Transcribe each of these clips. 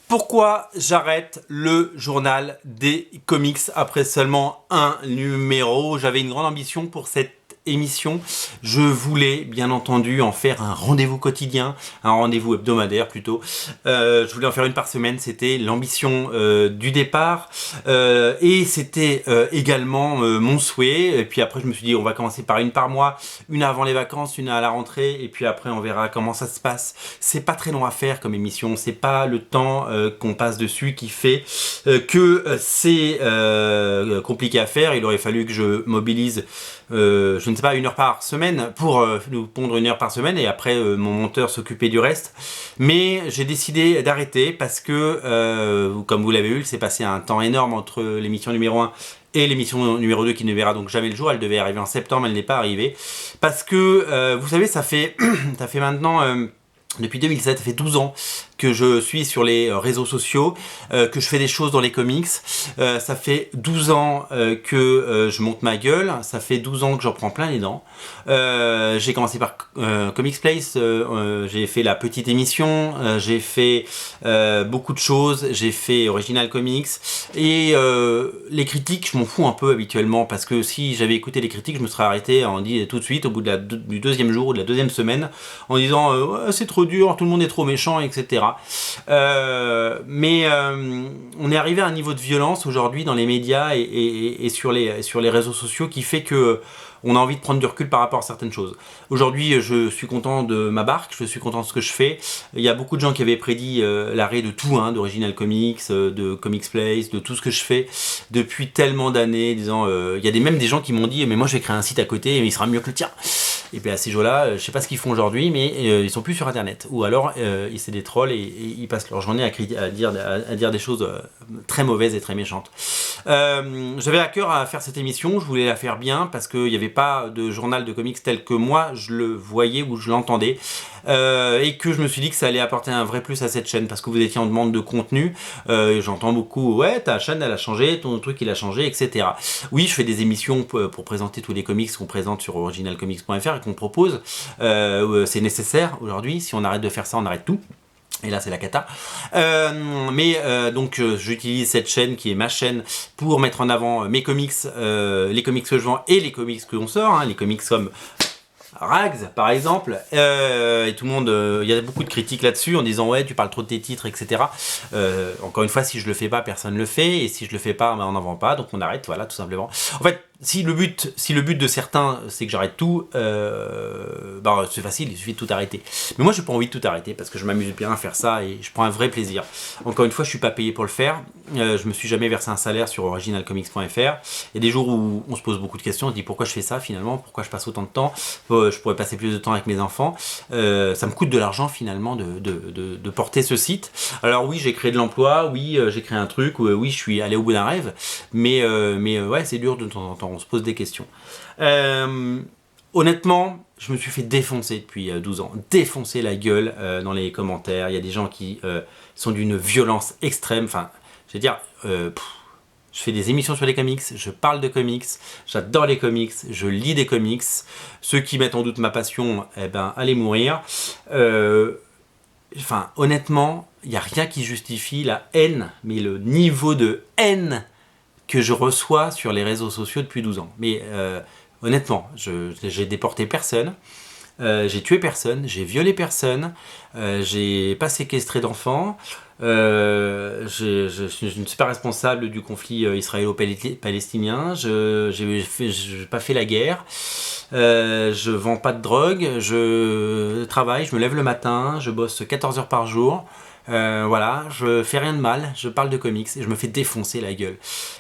Pourquoi j'arrête le journal des comics après seulement un numéro? J'avais une grande ambition pour cette émission. Je voulais bien entendu en faire un rendez-vous quotidien, un rendez-vous hebdomadaire plutôt. Je voulais en faire une par semaine, c'était l'ambition du départ et c'était également mon souhait. Et puis après je me suis dit on va commencer par une par mois, une avant les vacances, une à la rentrée et puis après on verra comment ça se passe. C'est pas très long à faire comme émission, c'est pas le temps qu'on passe dessus qui fait que c'est compliqué à faire. Il aurait fallu que je mobilise je ne sais pas, une heure par semaine pour nous pondre une heure par semaine et après mon monteur s'occuper du reste. Mais j'ai décidé d'arrêter parce que, comme vous l'avez vu, il s'est passé un temps énorme entre l'émission numéro 1 et l'émission numéro 2 qui ne verra donc jamais le jour. Elle devait arriver en septembre, elle n'est pas arrivée. Parce que, vous savez, ça fait maintenant... depuis 2007, ça fait 12 ans que je suis sur les réseaux sociaux, que je fais des choses dans les comics. Ça fait 12 ans que je monte ma gueule. Ça fait 12 ans que j'en prends plein les dents. J'ai commencé par Comics Place. J'ai fait la petite émission. J'ai fait beaucoup de choses. J'ai fait Original Comics. Et les critiques, je m'en fous un peu habituellement parce que si j'avais écouté les critiques, je me serais arrêté en dit tout de suite au bout de du deuxième jour ou de la deuxième semaine en disant c'est trop dur, tout le monde est trop méchant, etc. Mais on est arrivé à un niveau de violence aujourd'hui dans les médias et sur les réseaux sociaux qui fait que on a envie de prendre du recul par rapport à certaines choses. Aujourd'hui, je suis content de ma barque, je suis content de ce que je fais. Il y a beaucoup de gens qui avaient prédit l'arrêt de tout, hein, d'Original Comics, de Comics Place, de tout ce que je fais depuis tellement d'années, disant, il y a même des gens qui m'ont dit, mais moi je vais créer un site à côté, mais il sera mieux que le tien. Et puis à ces gens-là, je sais pas ce qu'ils font aujourd'hui, mais ils sont plus sur Internet. Ou alors, c'est des trolls et ils passent leur journée à dire des choses très mauvaises et très méchantes. J'avais à cœur à faire cette émission, je voulais la faire bien parce qu'il n'y avait pas de journal de comics tel que moi je le voyais ou je l'entendais. Et que je me suis dit que ça allait apporter un vrai plus à cette chaîne parce que vous étiez en demande de contenu. J'entends beaucoup, ouais, ta chaîne elle a changé, ton truc il a changé, etc. Oui, je fais des émissions pour présenter tous les comics qu'on présente sur originalcomics.fr et qu'on propose. C'est nécessaire aujourd'hui. Si on arrête de faire ça, on arrête tout. Et là c'est la cata. Donc j'utilise cette chaîne qui est ma chaîne pour mettre en avant mes comics, les comics que je vends et les comics que l'on sort, hein, les comics comme Rags par exemple, et tout le monde, il y a beaucoup de critiques là-dessus en disant ouais tu parles trop de tes titres, etc. Encore une fois, si je le fais pas, personne le fait, et si je le fais pas, on n'en vend pas, donc on arrête, voilà, tout simplement. En fait, si le but de certains c'est que j'arrête tout, c'est facile, il suffit de tout arrêter. Mais moi j'ai pas envie de tout arrêter parce que je m'amuse bien à faire ça et je prends un vrai plaisir. Encore une fois, je suis pas payé pour le faire, je me suis jamais versé un salaire sur originalcomics.fr. Il y a des jours où on se pose beaucoup de questions, on se dit pourquoi je fais ça finalement, pourquoi je passe autant de temps, je pourrais passer plus de temps avec mes enfants. Ça me coûte de l'argent finalement de porter ce site. Alors oui, j'ai créé de l'emploi, oui, j'ai créé un truc, oui, je suis allé au bout d'un rêve, mais ouais, c'est dur de temps en temps, on se pose des questions. Honnêtement, je me suis fait défoncer depuis 12 ans, défoncer la gueule dans les commentaires. Il y a des gens qui sont d'une violence extrême. Enfin, je veux dire, je fais des émissions sur les comics, je parle de comics, j'adore les comics, je lis des comics. Ceux qui mettent en doute ma passion, eh ben, allez mourir. Enfin, honnêtement, il n'y a rien qui justifie la haine, mais le niveau de haine que je reçois sur les réseaux sociaux depuis 12 ans. Mais honnêtement, j'ai déporté personne, j'ai tué personne, j'ai violé personne, j'ai pas séquestré d'enfants, je ne suis pas responsable du conflit israélo-palestinien, je n'ai pas fait la guerre, je vends pas de drogue, je travaille, je me lève le matin, je bosse 14 heures par jour. Voilà, je fais rien de mal, je parle de comics et je me fais défoncer la gueule.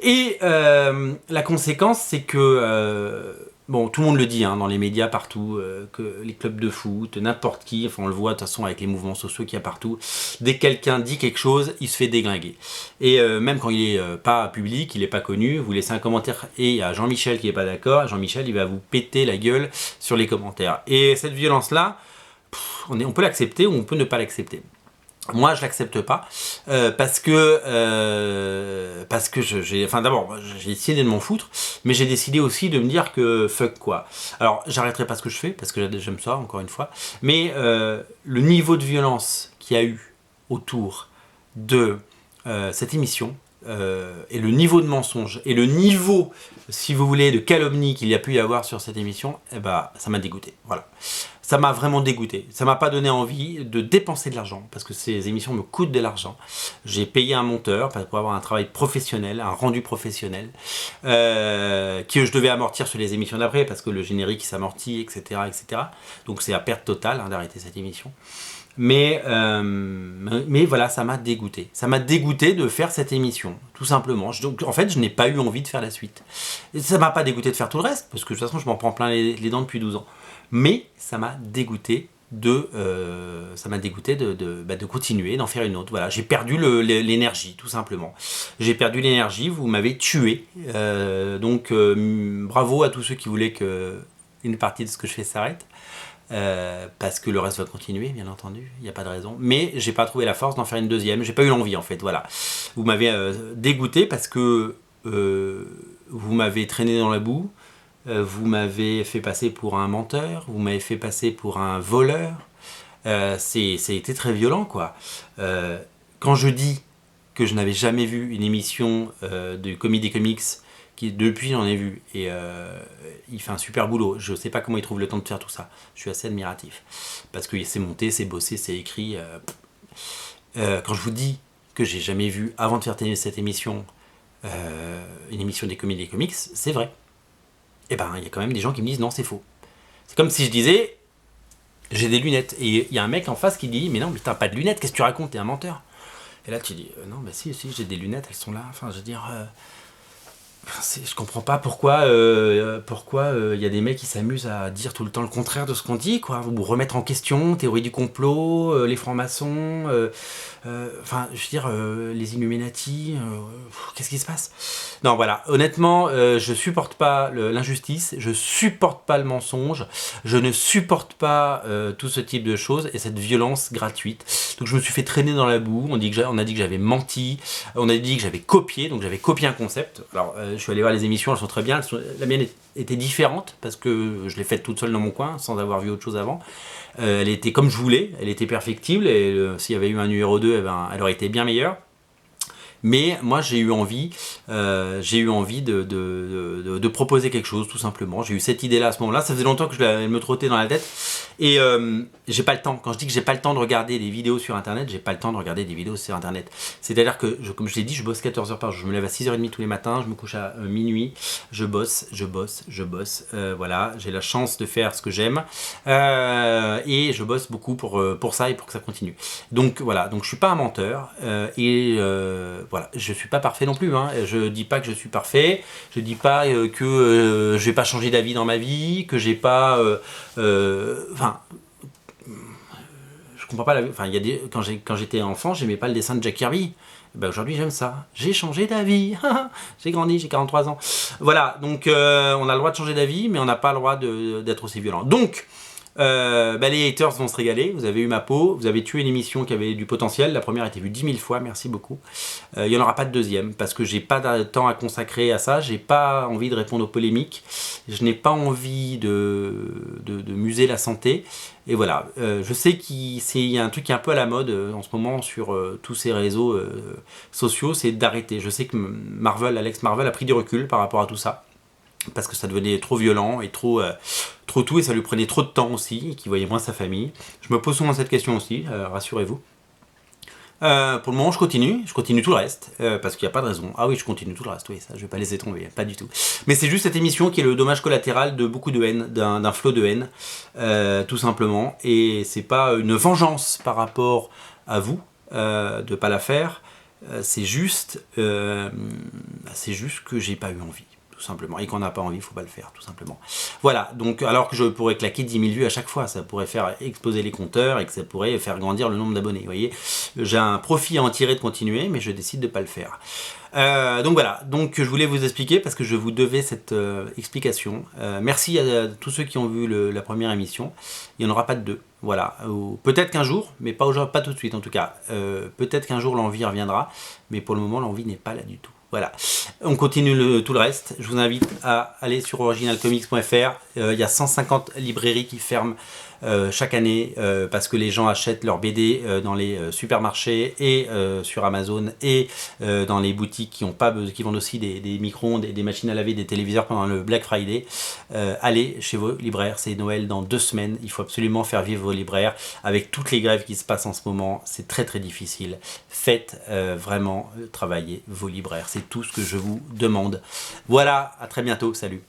Et la conséquence, c'est que, bon, tout le monde le dit hein, dans les médias partout, que les clubs de foot, n'importe qui, enfin on le voit de toute façon avec les mouvements sociaux qu'il y a partout, dès que quelqu'un dit quelque chose, il se fait déglinguer. Et même quand il est pas public, il est pas connu, vous laissez un commentaire et il y a Jean-Michel qui est pas d'accord, Jean-Michel il va vous péter la gueule sur les commentaires. Et cette violence-là, on peut l'accepter ou on peut ne pas l'accepter. Moi, je l'accepte pas parce que d'abord, j'ai décidé de m'en foutre, mais j'ai décidé aussi de me dire que fuck quoi. Alors, j'arrêterai pas ce que je fais parce que j'aime ça, encore une fois, mais le niveau de violence qu'il y a eu autour de cette émission et le niveau de mensonge et le niveau, si vous voulez, de calomnie qu'il y a pu y avoir sur cette émission, eh ben, ça m'a dégoûté. Voilà. Ça m'a vraiment dégoûté. Ça m'a pas donné envie de dépenser de l'argent parce que ces émissions me coûtent de l'argent. J'ai payé un monteur pour avoir un travail professionnel, un rendu professionnel que je devais amortir sur les émissions d'après parce que le générique s'amortit, etc., etc. Donc c'est à perte totale d'arrêter cette émission. Mais voilà, ça m'a dégoûté. Ça m'a dégoûté de faire cette émission, tout simplement. Donc, en fait, je n'ai pas eu envie de faire la suite. Et ça m'a pas dégoûté de faire tout le reste, parce que de toute façon, je m'en prends plein les dents depuis 12 ans. Mais ça m'a dégoûté de continuer, d'en faire une autre. Voilà, j'ai perdu l'énergie, tout simplement. J'ai perdu l'énergie, vous m'avez tué. Donc, bravo à tous ceux qui voulaient qu'une partie de ce que je fais s'arrête. Parce que le reste va continuer, bien entendu, il n'y a pas de raison. Mais j'ai pas trouvé la force d'en faire une deuxième, j'ai pas eu l'envie en fait, voilà. Vous m'avez dégoûté parce que vous m'avez traîné dans la boue, vous m'avez fait passer pour un menteur, vous m'avez fait passer pour un voleur. C'était très violent, quoi. Quand je dis que je n'avais jamais vu une émission de Comédie Comics, qui depuis j'en ai vu, et il fait un super boulot. Je sais pas comment il trouve le temps de faire tout ça. Je suis assez admiratif. Parce que c'est monté, c'est bossé, c'est écrit. Quand je vous dis que j'ai jamais vu, avant de faire cette émission, une émission des Comédies Comics, c'est vrai. Et ben, il y a quand même des gens qui me disent non, c'est faux. C'est comme si je disais, j'ai des lunettes. Et il y a un mec en face qui dit, mais non, mais t'as pas de lunettes, qu'est-ce que tu racontes, t'es un menteur. Et là tu dis, non, bah si, j'ai des lunettes, elles sont là. Enfin, je veux dire... je comprends pas pourquoi y a des mecs qui s'amusent à dire tout le temps le contraire de ce qu'on dit, quoi, ou remettre en question, théorie du complot, les francs-maçons, enfin, je veux dire, les Illuminati, qu'est-ce qui se passe? Non, voilà, honnêtement, je supporte pas l'injustice, je supporte pas le mensonge, je ne supporte pas tout ce type de choses et cette violence gratuite. Donc je me suis fait traîner dans la boue, on a dit que j'avais menti, on a dit que j'avais copié, donc j'avais copié un concept. Alors je suis allé voir les émissions, elles sont très bien, la mienne était différente parce que je l'ai faite toute seule dans mon coin sans avoir vu autre chose avant. Elle était comme je voulais, elle était perfectible et s'il y avait eu un numéro 2, eh ben, elle aurait été bien meilleure. Mais moi j'ai eu envie de proposer quelque chose tout simplement. J'ai eu cette idée là à ce moment là, ça faisait longtemps que elle me trottait dans la tête et j'ai pas le temps. Quand je dis que j'ai pas le temps de regarder des vidéos sur internet, j'ai pas le temps de regarder des vidéos sur internet. C'est à dire que comme je l'ai dit, je bosse 14 heures par jour, je me lève à 6h30 tous les matins, je me couche à minuit, je bosse, voilà, j'ai la chance de faire ce que j'aime et je bosse beaucoup pour ça et pour que ça continue. Donc voilà, donc je suis pas un menteur voilà, je suis pas parfait non plus, hein. Je dis pas que je suis parfait, je dis pas que je vais pas changer d'avis dans ma vie, que j'ai pas, enfin, je comprends pas. Enfin, il y a quand j'étais enfant, j'aimais pas le dessin de Jack Kirby. Ben aujourd'hui j'aime ça. J'ai changé d'avis. J'ai grandi, j'ai 43 ans. Voilà, donc on a le droit de changer d'avis, mais on n'a pas le droit d'être aussi violent. Donc les haters vont se régaler, vous avez eu ma peau, vous avez tué une émission qui avait du potentiel, la première a été vue 10 000 fois, merci beaucoup. Il n'y en aura pas de deuxième, parce que j'ai pas de temps à consacrer à ça, j'ai pas envie de répondre aux polémiques, je n'ai pas envie de muser la santé, et voilà. Je sais qu'il y a un truc qui est un peu à la mode en ce moment sur tous ces réseaux sociaux, c'est d'arrêter. Je sais que Alex Marvel a pris du recul par rapport à tout ça, parce que ça devenait trop violent et trop tout, et ça lui prenait trop de temps aussi, et qu'il voyait moins sa famille. Je me pose souvent cette question aussi, rassurez-vous. Pour le moment, je continue tout le reste, parce qu'il n'y a pas de raison. Ah oui, je continue tout le reste, oui, ça, je vais pas laisser tomber, pas du tout. Mais c'est juste cette émission qui est le dommage collatéral de beaucoup de haine, d'un flot de haine, tout simplement. Et c'est pas une vengeance par rapport à vous, de pas la faire, c'est juste que j'ai pas eu envie. Tout simplement, et qu'on n'a pas envie, il faut pas le faire, tout simplement. Voilà, donc alors que je pourrais claquer 10 000 vues à chaque fois, ça pourrait faire exploser les compteurs et que ça pourrait faire grandir le nombre d'abonnés, vous voyez. J'ai un profit à en tirer de continuer, mais je décide de pas le faire. Donc voilà, donc je voulais vous expliquer parce que je vous devais cette explication. Merci à tous ceux qui ont vu la première émission, il n'y en aura pas de deux. Voilà, peut-être qu'un jour, mais pas tout de suite en tout cas. Peut-être qu'un jour l'envie reviendra, mais pour le moment l'envie n'est pas là du tout. Voilà, on continue tout le reste. Je vous invite à aller sur originalcomics.fr. Il y a 150 librairies qui ferment chaque année parce que les gens achètent leurs BD dans les supermarchés et sur Amazon et dans les boutiques qui vendent aussi des micro-ondes, des machines à laver, des téléviseurs pendant le Black Friday. Allez chez vos libraires, c'est Noël dans 2 semaines, il faut absolument faire vivre vos libraires avec toutes les grèves qui se passent en ce moment, c'est très très difficile. Faites vraiment travailler vos libraires, c'est tout ce que je vous demande. Voilà, à très bientôt, salut.